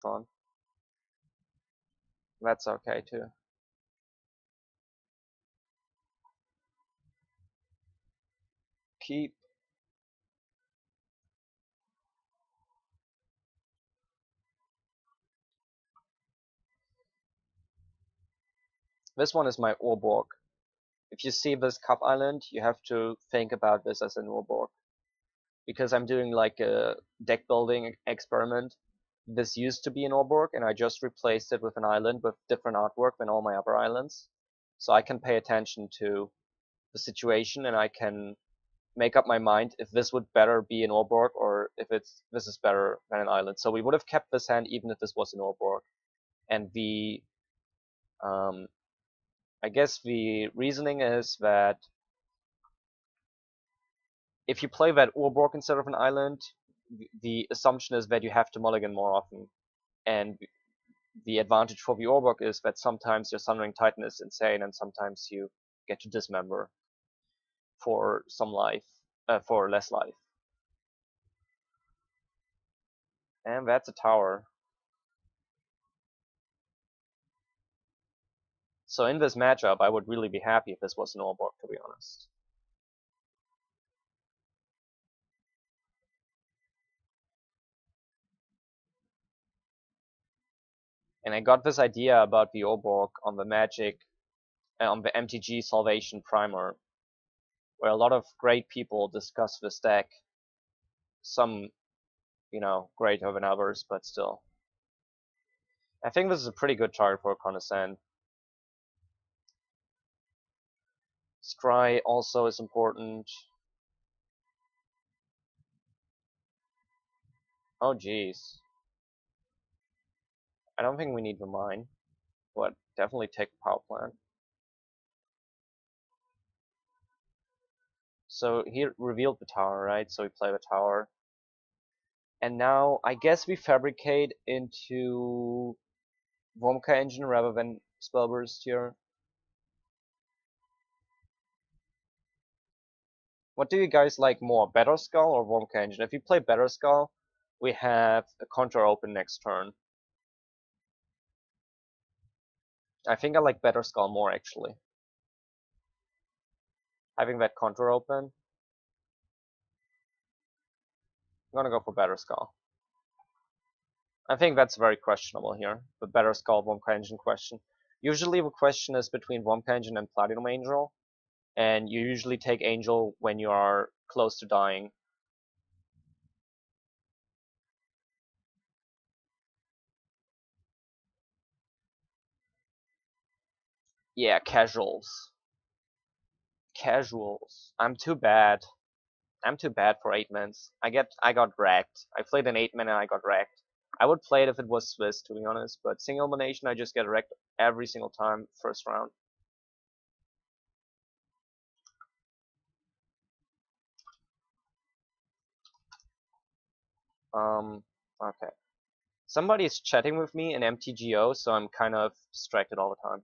Tron. That's okay too. Keep. This one is my Urborg. If you see this cup island, you have to think about this as an Urborg. Because I'm doing like a deck building experiment. This used to be an Urborg, and I just replaced it with an island with different artwork than all my other islands. So I can pay attention to the situation, and I can make up my mind if this would better be an Urborg or if this is better than an island. So we would have kept this hand even if this was an Urborg. And um, I guess the reasoning is that if you play that Urborg instead of an island, the assumption is that you have to mulligan more often. And the advantage for the Urborg is that sometimes your Sunring Titan is insane and sometimes you get to dismember for some life, for less life. And that's a tower. So in this matchup, I would really be happy if this was an Urborg, to be honest. And I got this idea about the Urborg on the Magic, on the MTG Salvation Primer, where a lot of great people discuss this deck. Some, greater than others, but still. I think this is a pretty good target for a Condescend. Scry also is important. Oh jeez. I don't think we need the mine, but definitely take the power plant. So he revealed the tower, right? So we play the tower. And now I guess we fabricate into Vomka engine rather than Spellburst here. What do you guys like more, Better Skull or Vomka engine? If you play Better Skull, we have a counter open next turn. I think I like Better Skull more actually. Having that counter open. I'm gonna go for Better Skull. I think that's very questionable here, the Better Skull Vomka engine question. Usually the question is between Vomka engine and Platinum Angel, and you usually take Angel when you are close to dying. Yeah, casuals. Casuals. I'm too bad. I'm too bad for 8-mans. I got wrecked. I played an 8-man and I got wrecked. I would play it if it was Swiss, to be honest, but single elimination I just get wrecked every single time first round. Okay. Somebody is chatting with me in MTGO, so I'm kind of distracted all the time.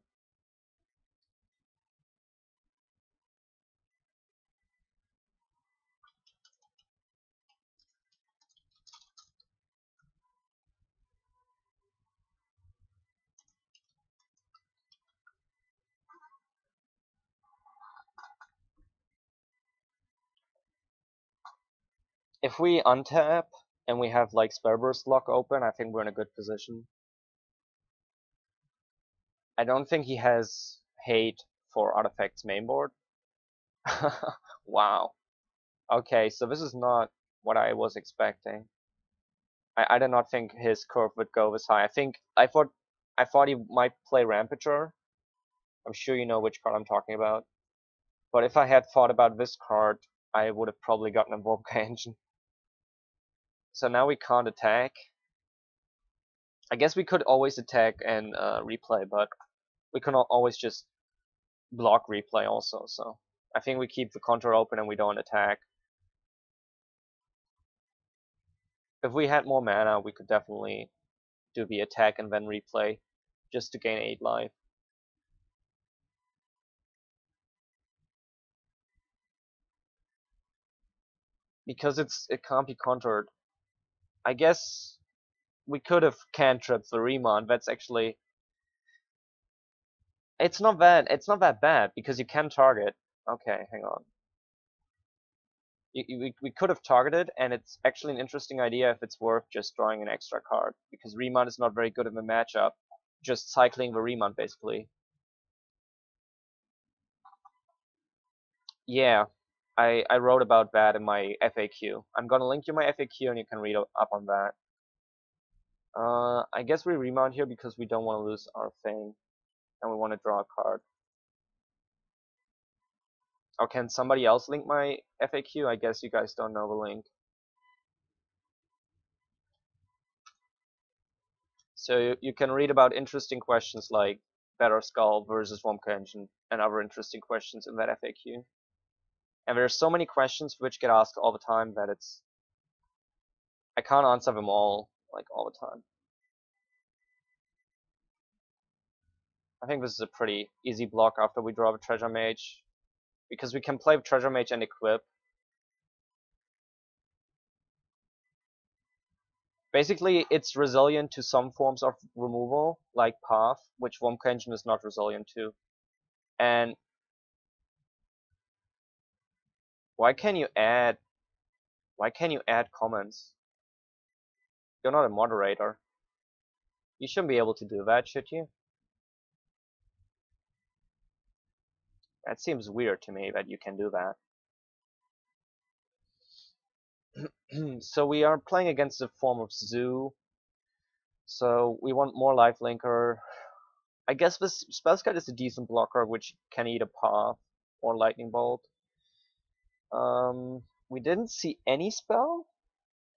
If we untap and we have like Spellburst lock open, I think we're in a good position. I don't think he has hate for Artifact's mainboard. Wow. Okay, so this is not what I was expecting. I did not think his curve would go this high. I thought he might play Rampager. I'm sure you know which card I'm talking about. But if I had thought about this card, I would have probably gotten a Volca engine. So now we can't attack. I guess we could always attack and replay, but we cannot always just block replay also. So I think we keep the counter open and we don't attack. If we had more mana, we could definitely do the attack and then replay just to gain 8 life. Because it can't be countered. I guess we could have cantripped the Remon. That's actually it's not that bad because you can target. Okay, hang on. We could have targeted, and it's actually an interesting idea if it's worth just drawing an extra card because Remon is not very good in the matchup. Just cycling the Remon basically. Yeah, I wrote about that in my FAQ. I'm gonna link you my FAQ and you can read up on that. I guess we remount here because we don't want to lose our thing and we want to draw a card. Or can somebody else link my FAQ? I guess you guys don't know the link. So you can read about interesting questions like Better Skull versus Womka Engine and other interesting questions in that FAQ. And there's so many questions which get asked all the time that I can't answer them all like all the time. I think this is a pretty easy block after we draw the Treasure Mage because we can play with Treasure Mage and equip. Basically, it's resilient to some forms of removal, like Path, which Womka Engine is not resilient to. And why can you add comments? You're not a moderator. You shouldn't be able to do that, should you? That seems weird to me that you can do that. So we are playing against a form of Zoo. So we want more lifelinker. I guess this Spellscite is a decent blocker, which can eat a Path or Lightning Bolt. We didn't see any spell?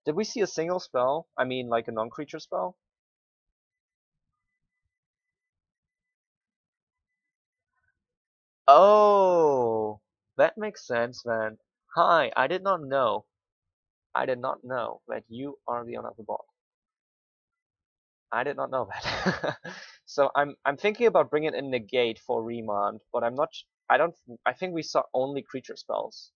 Did we see a single spell? I mean, like a non-creature spell? Oh, that makes sense then. Hi, I did not know. I did not know that you are the owner of the bot. I did not know that. So I'm thinking about bringing in Negate for Remand, but I'm not. I think we saw only creature spells.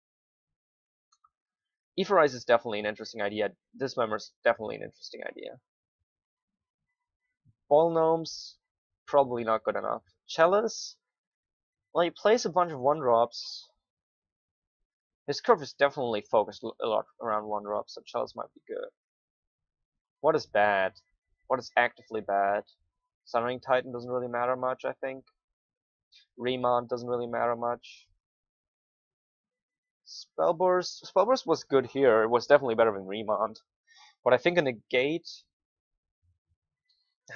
Etherize is definitely an interesting idea. Dismember is definitely an interesting idea. Ball Gnomes, probably not good enough. Chalice, well, he plays a bunch of 1-drops. His curve is definitely focused a lot around 1-drops, so Chalice might be good. What is bad? What is actively bad? Sunring Titan doesn't really matter much, I think. Remand doesn't really matter much. Spellburst was good here. It was definitely better than Remand. But I think a Negate,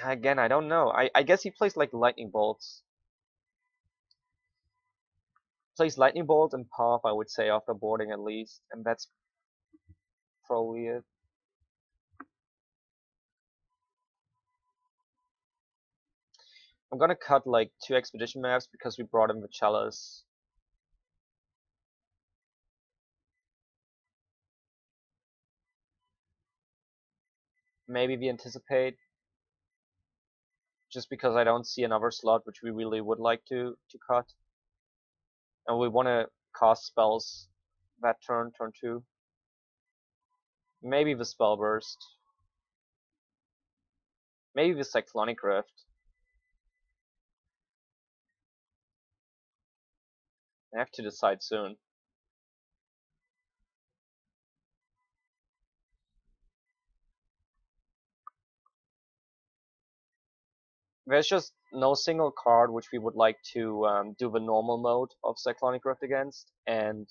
again, I don't know. I guess he plays like Lightning Bolts. Plays Lightning Bolt and Path, I would say, after boarding at least. And that's probably it. I'm gonna cut like 2 expedition maps because we brought in the Chalice. Maybe we anticipate, just because I don't see another slot which we really would like to cut. And we want to cast spells that turn 2. Maybe the Spell Burst. Maybe the Cyclonic Rift. I have to decide soon. There's just no single card which we would like to do the normal mode of Cyclonic Rift against, and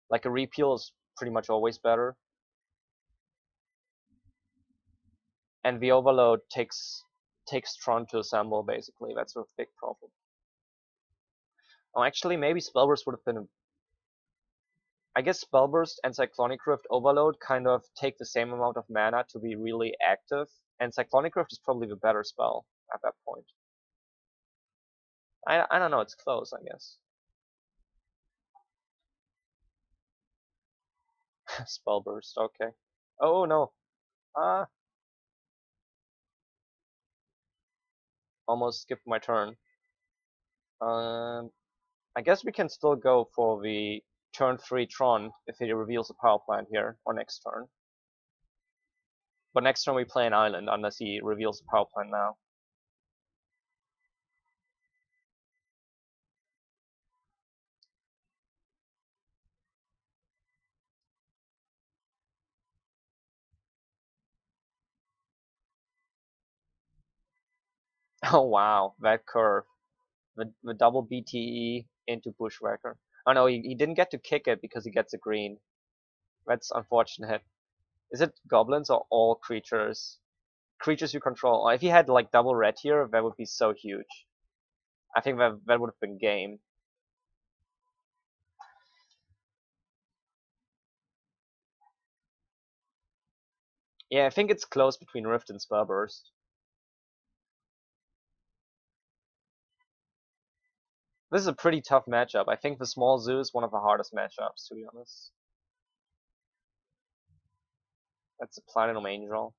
like a repeal is pretty much always better. And the Overload takes Tron to assemble, basically. That's a big problem. Oh, actually, maybe Spellburst would have been I guess Spellburst and Cyclonic Rift Overload kind of take the same amount of mana to be really active, and Cyclonic Rift is probably the better spell at that point. I don't know, it's close, I guess. Spellburst, okay. Oh no. Ah. Almost skipped my turn. I guess we can still go for the turn 3 Tron if he reveals a power plant here, or next turn. But next turn we play an island unless he reveals the power plant now. Oh wow, that curve. The double BTE into Bushwhacker. Oh no, he didn't get to kick it because he gets a green. That's unfortunate. Is it goblins or all creatures? Creatures you control. If he had like double red here, that would be so huge. I think that would have been game. Yeah, I think it's close between Rift and Spellburst. This is a pretty tough matchup. I think the small zoo is one of the hardest matchups, to be honest. That's a Platinum Angel.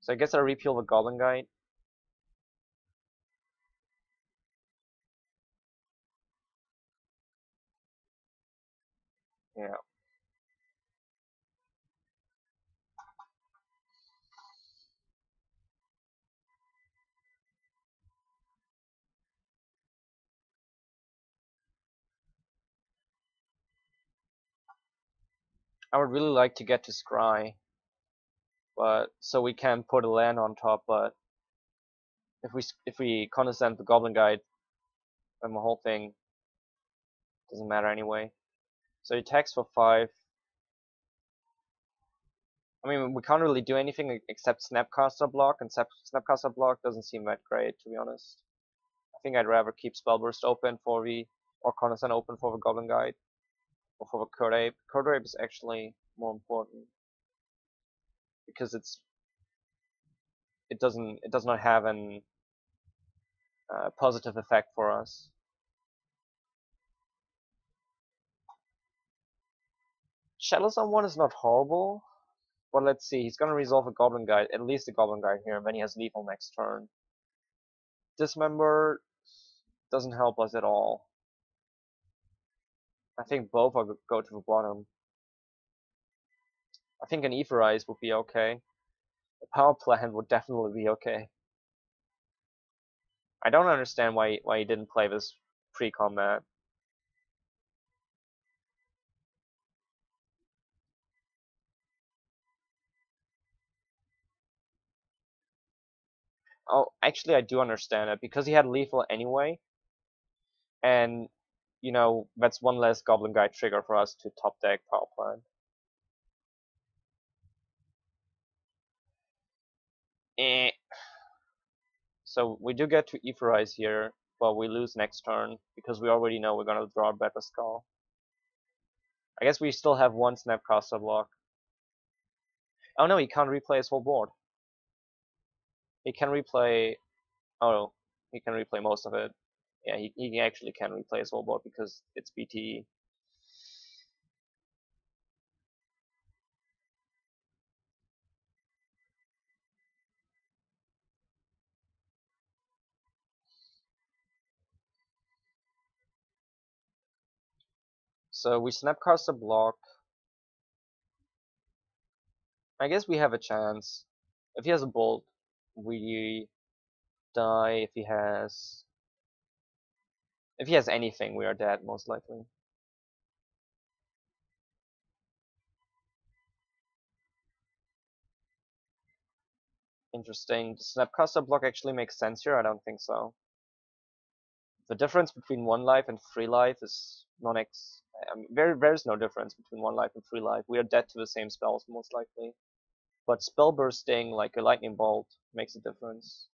So I guess I repeal the Goblin Guide. Yeah. I would really like to get to Scry, but so we can put a land on top. But if we condescend the Goblin Guide, then the whole thing doesn't matter anyway. So he attacks for 5. I mean, we can't really do anything except Snapcaster block, and Snapcaster block doesn't seem that great, to be honest. I think I'd rather keep Spellburst open for the, or Condescend open for the Goblin Guide, or for the Curd Ape. Curd Ape is actually more important because it does not have an positive effect for us. Shadows on 1 is not horrible, but let's see. He's gonna resolve a Goblin Guide, at least a Goblin Guide here, and then he has lethal next turn. Dismember doesn't help us at all. I think both are go to the bottom. I think an Etherize would be okay. A Power Plant would definitely be okay. I don't understand why he didn't play this pre-combat. Oh, actually, I do understand it because he had lethal anyway, and you know that's one less Goblin Guide trigger for us to top deck Power Plant. Eh. So we do get to Etherize here, but we lose next turn because we already know we're gonna draw a better Skull. I guess we still have one Snapcaster block. Oh no, he can't replay his whole board. He can replay. Oh, he can replay most of it. Yeah, he actually can replay his whole board because it's BTE. So we Snapcaster block. I guess we have a chance. If he has a bolt, we die. If he has anything, we are dead most likely. Interesting. Does Snapcaster block actually make sense here? I don't think so. The difference between 1 life and 3 life is non-ex. I mean, there's no difference between 1 life and 3 life. We are dead to the same spells most likely. But spell bursting like a lightning bolt makes a difference.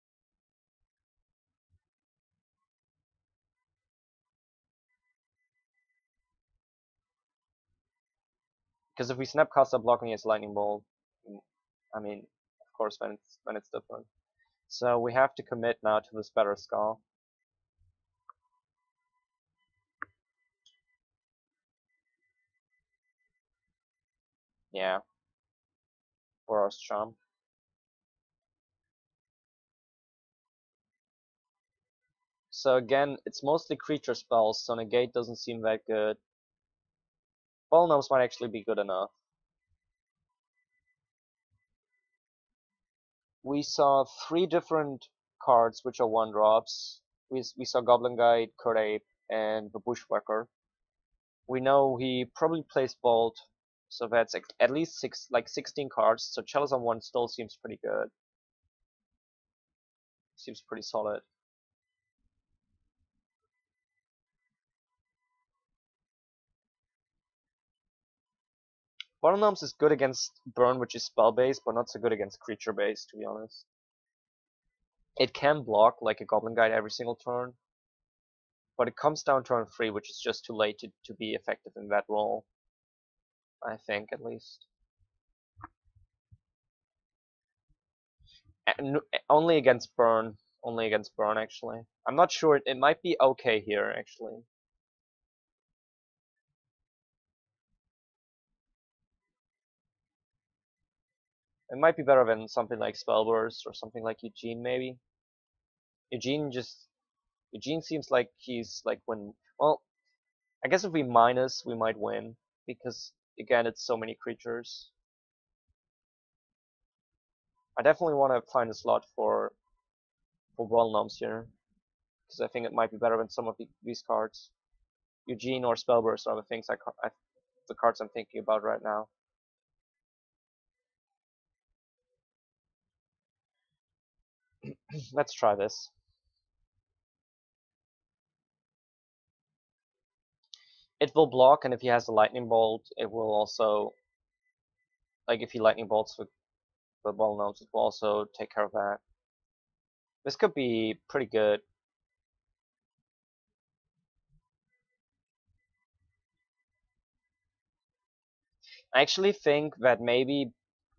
Because if we Snapcaster block and he has lightning bolt, I mean, of course, then it's different. So we have to commit now to this better skull. Yeah. Boros Charm. So again, it's mostly creature spells, so negate doesn't seem that good. Ball Gnomes might actually be good enough. We saw 3 different cards which are 1 drops. We saw Goblin Guide, Kurt Ape, and the Bushwhacker. We know he probably plays Bolt, so that's at least 16 cards. So Chalice on 1 still seems pretty good. Seems pretty solid. Bottom Gnomes is good against Burn, which is spell based, but not so good against creature based, to be honest. It can block like a Goblin Guide every single turn, but it comes down turn 3, which is just too late to be effective in that role. I think, at least. Only against Burn. Only against Burn, actually. I'm not sure. It might be okay here, actually. It might be better than something like Spellburst or something like Eugene, maybe. Eugene seems like he's like when, well, I guess if we minus, we might win, because again, it's so many creatures. I definitely want to find a slot for World Gnomes here, because I think it might be better than some of these cards. Eugene or Spellburst are the things the cards I'm thinking about right now. Let's try this. It will block, and if he has a lightning bolt, it will also, like if he lightning bolts with the World Gnomes, it will also take care of that. This could be pretty good. I actually think that maybe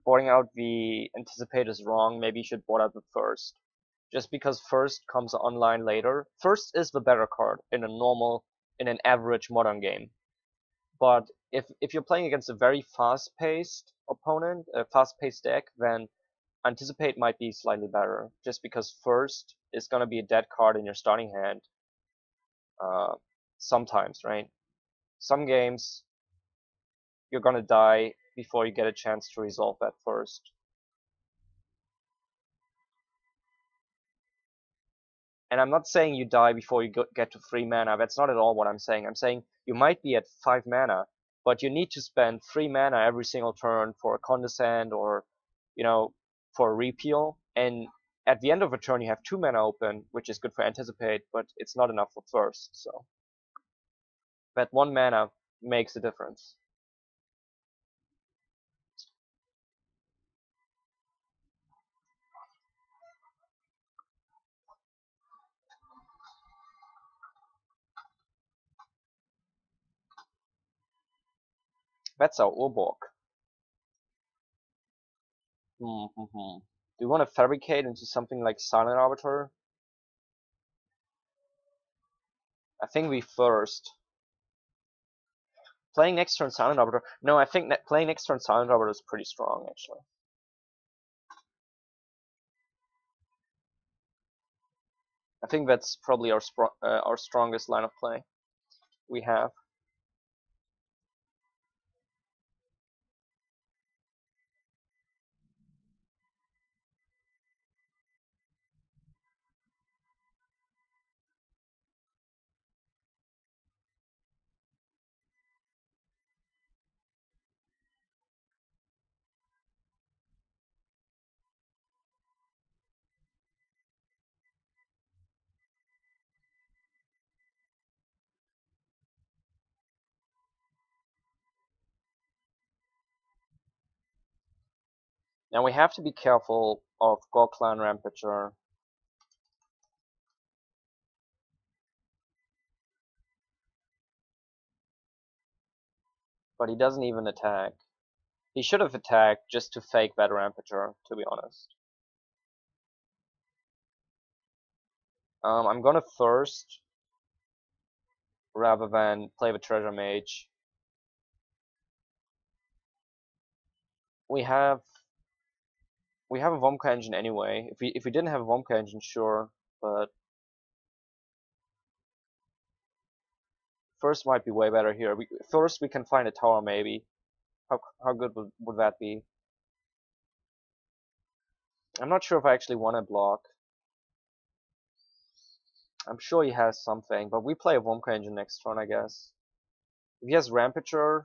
boarding out the Anticipate is wrong. Maybe you should board out the First. Just because First comes online later. First is the better card in an average modern game. But if you're playing against a very fast-paced opponent, a fast-paced deck, then Anticipate might be slightly better. Just because First is going to be a dead card in your starting hand. Sometimes, right? Some games, you're going to die before you get a chance to resolve that First. And I'm not saying you die before you get to 3 mana. That's not at all what I'm saying. I'm saying you might be at 5 mana, but you need to spend 3 mana every single turn for a Condescend or, for a Repeal. And at the end of a turn, you have 2 mana open, which is good for Anticipate, but it's not enough for First. So that 1 mana makes a difference. That's our Urborg. Do we want to fabricate into something like Silent Arbiter? I think we first. Playing next turn Silent Arbiter. No, I think that playing next turn Silent Arbiter is pretty strong, actually. I think that's probably our strongest line of play we have. Now we have to be careful of Gorklan Rampager. But he doesn't even attack. He should have attacked just to fake that Rampager, to be honest. I'm gonna Thirst rather than play the Treasure Mage. We have a Vomka engine anyway. If we didn't have a Vomka engine, sure, but First might be way better here. First we can find a tower maybe. How good would that be? I'm not sure if I actually want to block. I'm sure he has something, but we play a Womka engine next turn, I guess. If he has Rampager,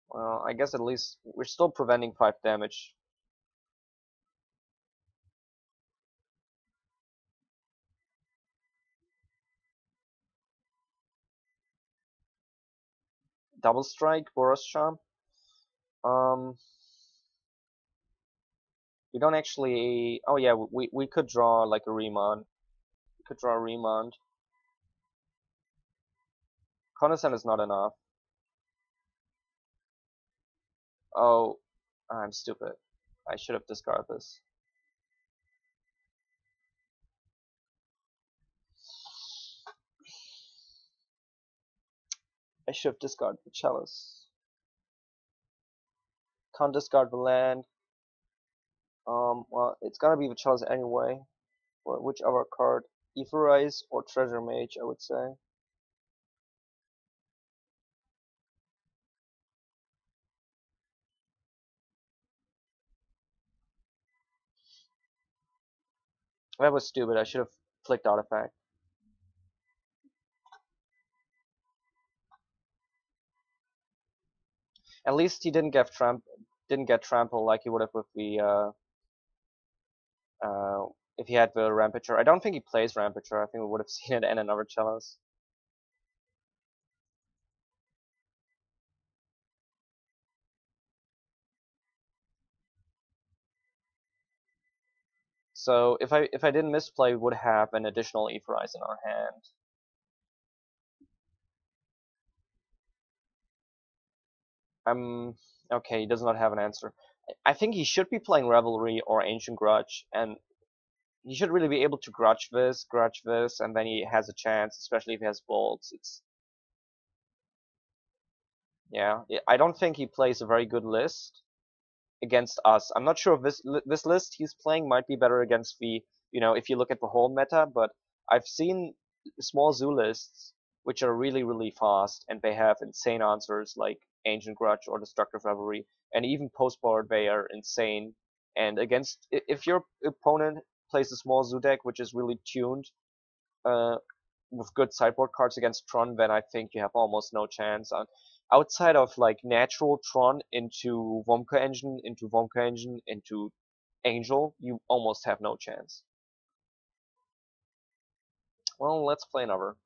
well, I guess at least we're still preventing 5 damage. Double Strike, Boros Charm. Um, we don't actually. Oh yeah, we could draw like a Remand. We could draw a Remand. Condescend is not enough. Oh, I'm stupid. I should have discarded this. I should have discarded the Chalice. Can't discard the land. Well, it's gotta be the Chalice anyway. Well, which other card? Etherize or Treasure Mage, I would say. That was stupid. I should have flicked Artifact. At least he didn't get trampled like he would have with the if he had the Rampager. I don't think he plays Rampager. I think we would have seen it and another Chalice. So if I didn't misplay, we would have an additional Etherize in our hand. Okay, he does not have an answer. I think he should be playing Revelry or Ancient Grudge, and he should really be able to grudge this, and then he has a chance, especially if he has bolts. It's yeah. I don't think he plays a very good list against us. I'm not sure if this list he's playing might be better against the if you look at the whole meta, but I've seen small zoo lists which are really fast and they have insane answers like Ancient Grudge or Destructive Revelry, and even postboard they are insane. And against if your opponent plays a small zoo deck which is really tuned uh, with good sideboard cards against Tron, then I think you have almost no chance. Outside of like natural Tron into Womka Engine, into Angel, you almost have no chance. Well, let's play another.